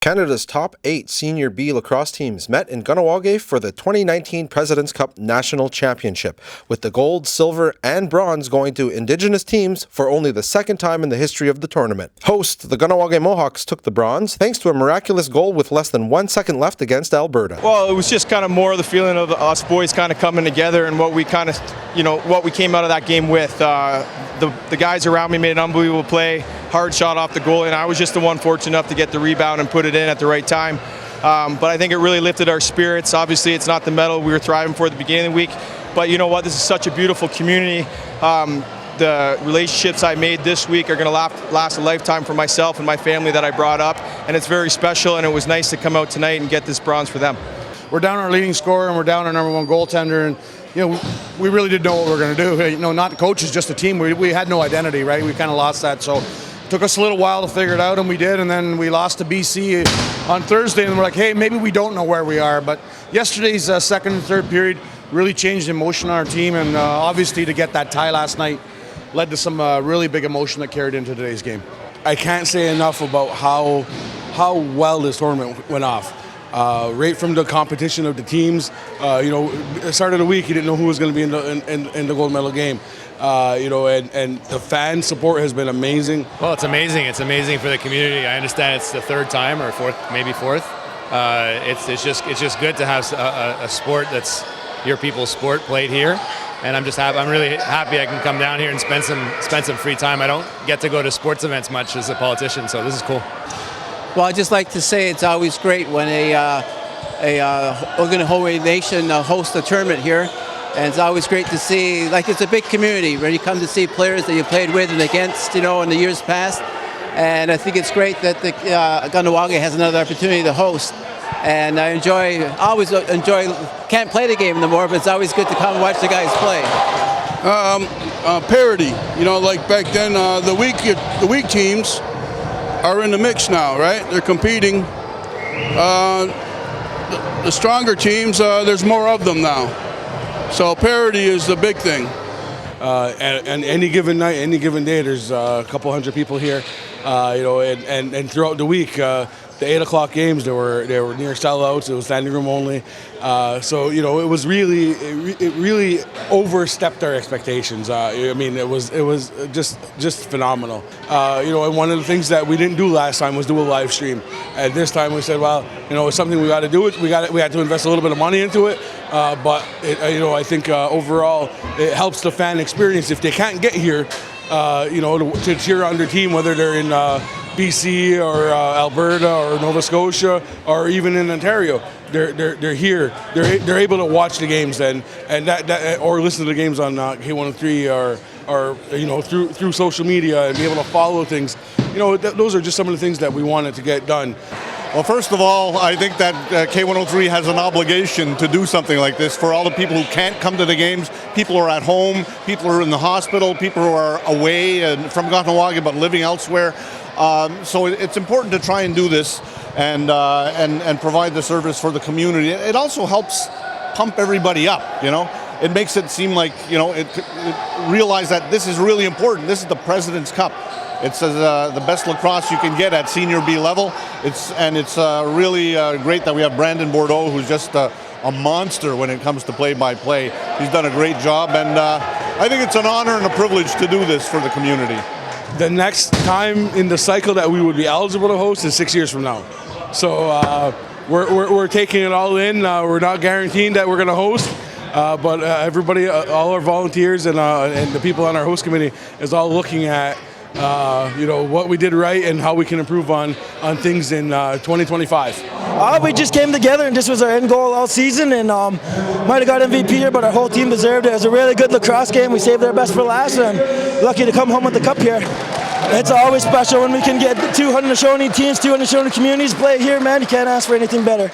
Canada's top 8 Senior B lacrosse teams met in Kahnawake for the 2019 President's Cup National Championship, with the gold, silver, and bronze going to Indigenous teams for only the second time in the history of the tournament. Host, the Kahnawake Mohawks, took the bronze thanks to a miraculous goal with less than 1 second left against Alberta. Well, it was just kind of more of the feeling of us boys kind of coming together and what we kind of, what we came out of that game with. The guys around me made an unbelievable play, hard shot off the goal, and I was just the one fortunate enough to get the rebound and put it in at the right time. But I think it really lifted our spirits. Obviously, it's not the medal we were thriving for at the beginning of the week, but you know what? This is such a beautiful community. The relationships I made this week are going to last a lifetime for myself and my family that I brought up, and it's very special, and it was nice to come out tonight and get this bronze for them. We're down our leading scorer, and we're down our #1 goaltender, and we really didn't know what we were going to do. Not the coaches, just the team. We had no identity, right? We kind of lost that, so it took us a little while to figure it out, and we did, and then we lost to BC on Thursday, and we're like, hey, maybe we don't know where we are. But yesterday's second and third period really changed the emotion on our team, and obviously to get that tie last night led to some really big emotion that carried into today's game. I can't say enough about how well this tournament went off. Right from the competition of the teams, at the start of the week, you didn't know who was going to be in the gold medal game. And the fan support has been amazing. Well, it's amazing. It's amazing for the community. I understand it's the third time or fourth, maybe fourth. It's just good to have a sport that's your people's sport played here. And I'm really happy I can come down here and spend some free time. I don't get to go to sports events much as a politician, so this is cool. Well, I'd just like to say it's always great when a Hawaii nation hosts a tournament here. And it's always great to see, it's a big community when you come to see players that you played with and against, in the years past. And I think it's great that the Kahnawake has another opportunity to host. And I always enjoy, can't play the game anymore, but it's always good to come and watch the guys play. Parity, like back then, the weak teams are in the mix now, right? They're competing. The stronger teams, there's more of them now. So parity is the big thing. And any given night, any given day, there's a couple hundred people here. And throughout the week, the 8 o'clock games, they were near sellouts. It was standing room only. So it was it really overstepped our expectations. It was just phenomenal. And one of the things that we didn't do last time was do a live stream. And this time we said, well, it's something we got to do. We had to invest a little bit of money into it. But I think overall it helps the fan experience if they can't get here. To cheer on their team, whether they're in BC or Alberta or Nova Scotia or even in Ontario, they're here. They're able to watch the games and that or listen to the games on K103 or through social media and be able to follow things. Those are just some of the things that we wanted to get done. Well, first of all, I think that K103 has an obligation to do something like this for all the people who can't come to the games. People who are at home, people who are in the hospital, people who are away and from Kahnawake but living elsewhere. So it's important to try and do this and provide the service for the community. It also helps pump everybody up, It makes it seem like, realize that this is really important. This is the President's Cup. It's the best lacrosse you can get at Senior B level. It's really great that we have Brandon Bordeaux, who's just a monster when it comes to play-by-play. He's done a great job, and I think it's an honor and a privilege to do this for the community. The next time in the cycle that we would be eligible to host is 6 years from now. So we're taking it all in. We're not guaranteeing that we're going to host. But everybody, all our volunteers and the people on our host committee is all looking at what we did right and how we can improve on things in 2025. We just came together and this was our end goal all season, and might have got MVP here, but our whole team deserved it. It was a really good lacrosse game. We saved our best for last, and lucky to come home with the cup here. It's always special when we can get 200 Haudenosaunee teams, 200 Haudenosaunee communities play here, man. You can't ask for anything better.